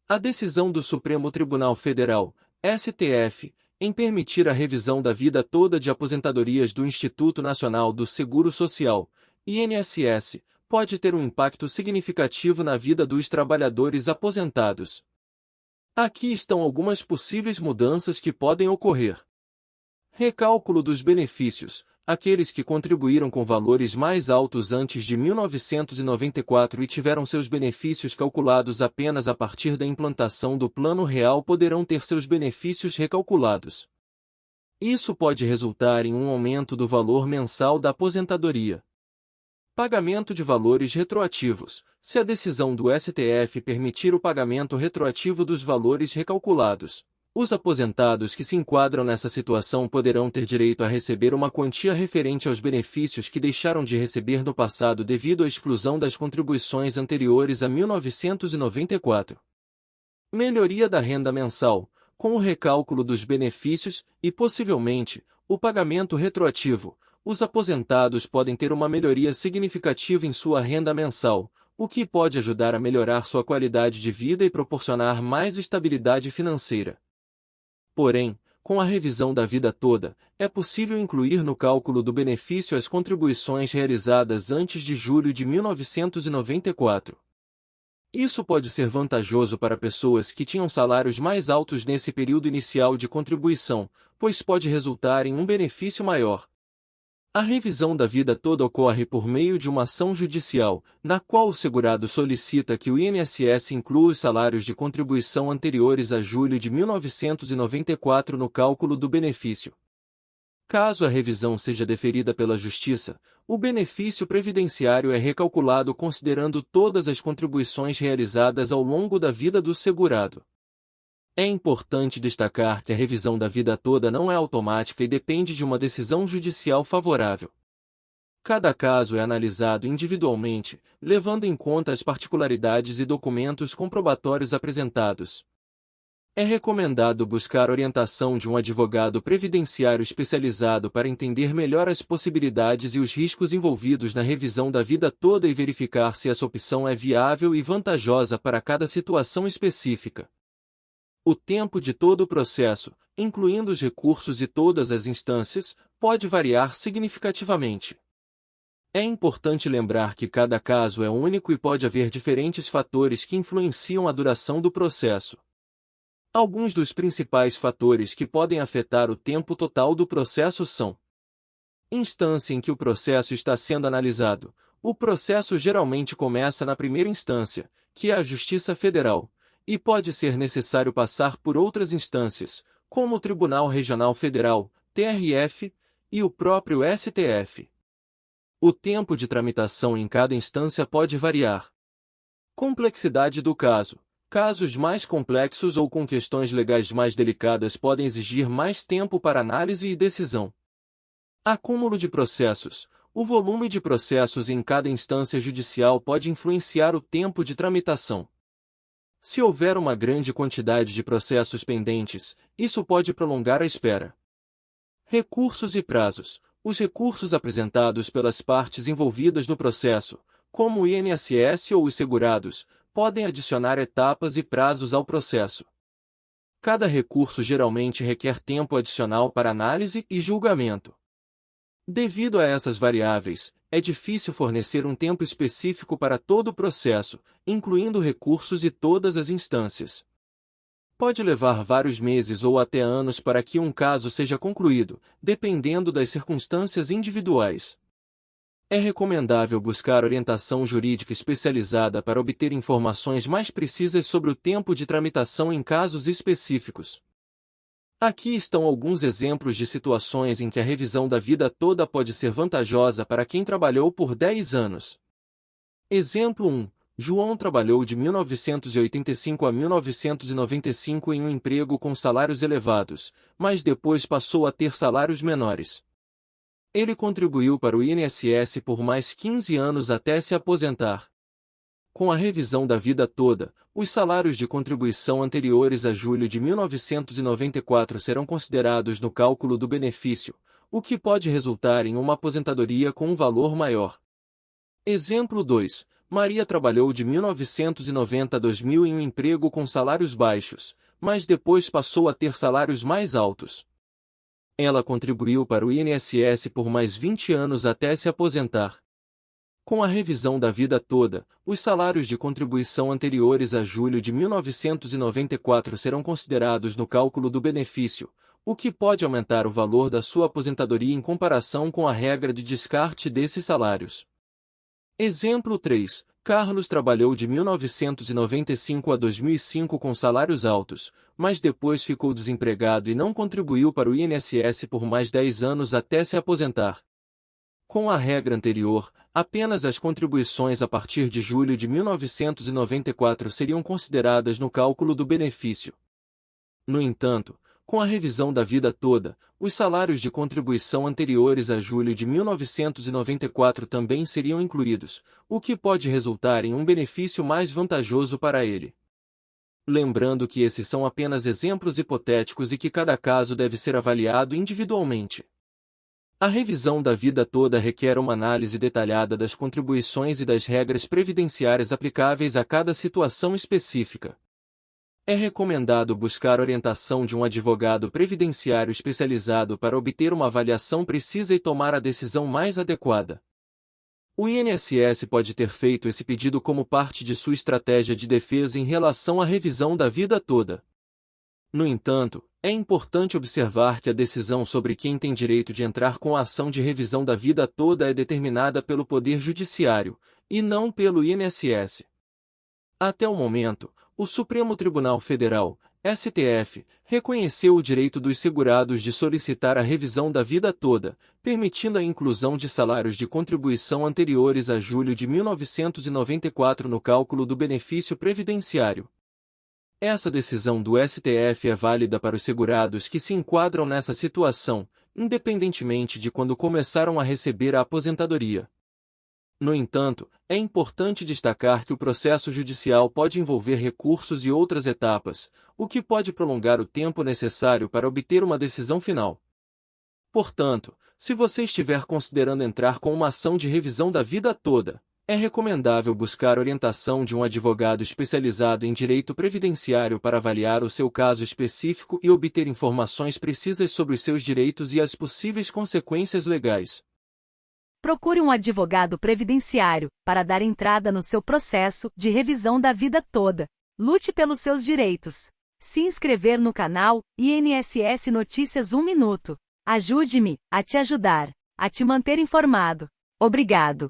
A decisão do Supremo Tribunal Federal, STF, em permitir a revisão da vida toda de aposentadorias do Instituto Nacional do Seguro Social, INSS, pode ter um impacto significativo na vida dos trabalhadores aposentados. Aqui estão algumas possíveis mudanças que podem ocorrer. Recálculo dos benefícios. Aqueles que contribuíram com valores mais altos antes de 1994 e tiveram seus benefícios calculados apenas a partir da implantação do Plano Real poderão ter seus benefícios recalculados. Isso pode resultar em um aumento do valor mensal da aposentadoria. Pagamento de valores retroativos. Se a decisão do STF permitir o pagamento retroativo dos valores recalculados, os aposentados que se enquadram nessa situação poderão ter direito a receber uma quantia referente aos benefícios que deixaram de receber no passado devido à exclusão das contribuições anteriores a 1994. Melhoria da renda mensal. Com o recálculo dos benefícios e, possivelmente, o pagamento retroativo, os aposentados podem ter uma melhoria significativa em sua renda mensal, o que pode ajudar a melhorar sua qualidade de vida e proporcionar mais estabilidade financeira. Porém, com a revisão da vida toda, é possível incluir no cálculo do benefício as contribuições realizadas antes de julho de 1994. Isso pode ser vantajoso para pessoas que tinham salários mais altos nesse período inicial de contribuição, pois pode resultar em um benefício maior. A revisão da vida toda ocorre por meio de uma ação judicial, na qual o segurado solicita que o INSS inclua os salários de contribuição anteriores a julho de 1994 no cálculo do benefício. Caso a revisão seja deferida pela Justiça, o benefício previdenciário é recalculado considerando todas as contribuições realizadas ao longo da vida do segurado. É importante destacar que a revisão da vida toda não é automática e depende de uma decisão judicial favorável. Cada caso é analisado individualmente, levando em conta as particularidades e documentos comprobatórios apresentados. É recomendado buscar orientação de um advogado previdenciário especializado para entender melhor as possibilidades e os riscos envolvidos na revisão da vida toda e verificar se essa opção é viável e vantajosa para cada situação específica. O tempo de todo o processo, incluindo os recursos e todas as instâncias, pode variar significativamente. É importante lembrar que cada caso é único e pode haver diferentes fatores que influenciam a duração do processo. Alguns dos principais fatores que podem afetar o tempo total do processo são: instância em que o processo está sendo analisado. O processo geralmente começa na primeira instância, que é a Justiça Federal, e pode ser necessário passar por outras instâncias, como o Tribunal Regional Federal, TRF, e o próprio STF. O tempo de tramitação em cada instância pode variar. Complexidade do caso. Casos mais complexos ou com questões legais mais delicadas podem exigir mais tempo para análise e decisão. Acúmulo de processos. O volume de processos em cada instância judicial pode influenciar o tempo de tramitação. Se houver uma grande quantidade de processos pendentes, isso pode prolongar a espera. Recursos e prazos. Os recursos apresentados pelas partes envolvidas no processo, como o INSS ou os segurados, podem adicionar etapas e prazos ao processo. Cada recurso geralmente requer tempo adicional para análise e julgamento. Devido a essas variáveis, é difícil fornecer um tempo específico para todo o processo, incluindo recursos e todas as instâncias. Pode levar vários meses ou até anos para que um caso seja concluído, dependendo das circunstâncias individuais. É recomendável buscar orientação jurídica especializada para obter informações mais precisas sobre o tempo de tramitação em casos específicos. Aqui estão alguns exemplos de situações em que a revisão da vida toda pode ser vantajosa para quem trabalhou por 10 anos. Exemplo 1. João trabalhou de 1985 a 1995 em um emprego com salários elevados, mas depois passou a ter salários menores. Ele contribuiu para o INSS por mais 15 anos até se aposentar. Com a revisão da vida toda, os salários de contribuição anteriores a julho de 1994 serão considerados no cálculo do benefício, o que pode resultar em uma aposentadoria com um valor maior. Exemplo 2. Maria trabalhou de 1990 a 2000 em um emprego com salários baixos, mas depois passou a ter salários mais altos. Ela contribuiu para o INSS por mais 20 anos até se aposentar. Com a revisão da vida toda, os salários de contribuição anteriores a julho de 1994 serão considerados no cálculo do benefício, o que pode aumentar o valor da sua aposentadoria em comparação com a regra de descarte desses salários. Exemplo 3. Carlos trabalhou de 1995 a 2005 com salários altos, mas depois ficou desempregado e não contribuiu para o INSS por mais 10 anos até se aposentar. Com a regra anterior, apenas as contribuições a partir de julho de 1994 seriam consideradas no cálculo do benefício. No entanto, com a revisão da vida toda, os salários de contribuição anteriores a julho de 1994 também seriam incluídos, o que pode resultar em um benefício mais vantajoso para ele. Lembrando que esses são apenas exemplos hipotéticos e que cada caso deve ser avaliado individualmente. A revisão da vida toda requer uma análise detalhada das contribuições e das regras previdenciárias aplicáveis a cada situação específica. É recomendado buscar orientação de um advogado previdenciário especializado para obter uma avaliação precisa e tomar a decisão mais adequada. O INSS pode ter feito esse pedido como parte de sua estratégia de defesa em relação à revisão da vida toda. No entanto, é importante observar que a decisão sobre quem tem direito de entrar com a ação de revisão da vida toda é determinada pelo Poder Judiciário, e não pelo INSS. Até o momento, o Supremo Tribunal Federal, STF, reconheceu o direito dos segurados de solicitar a revisão da vida toda, permitindo a inclusão de salários de contribuição anteriores a julho de 1994 no cálculo do benefício previdenciário. Essa decisão do STF é válida para os segurados que se enquadram nessa situação, independentemente de quando começaram a receber a aposentadoria. No entanto, é importante destacar que o processo judicial pode envolver recursos e outras etapas, o que pode prolongar o tempo necessário para obter uma decisão final. Portanto, se você estiver considerando entrar com uma ação de revisão da vida toda, é recomendável buscar orientação de um advogado especializado em direito previdenciário para avaliar o seu caso específico e obter informações precisas sobre os seus direitos e as possíveis consequências legais. Procure um advogado previdenciário para dar entrada no seu processo de revisão da vida toda. Lute pelos seus direitos. Se inscrever no canal INSS Notícias 1 Minuto. Ajude-me a te ajudar, a te manter informado. Obrigado.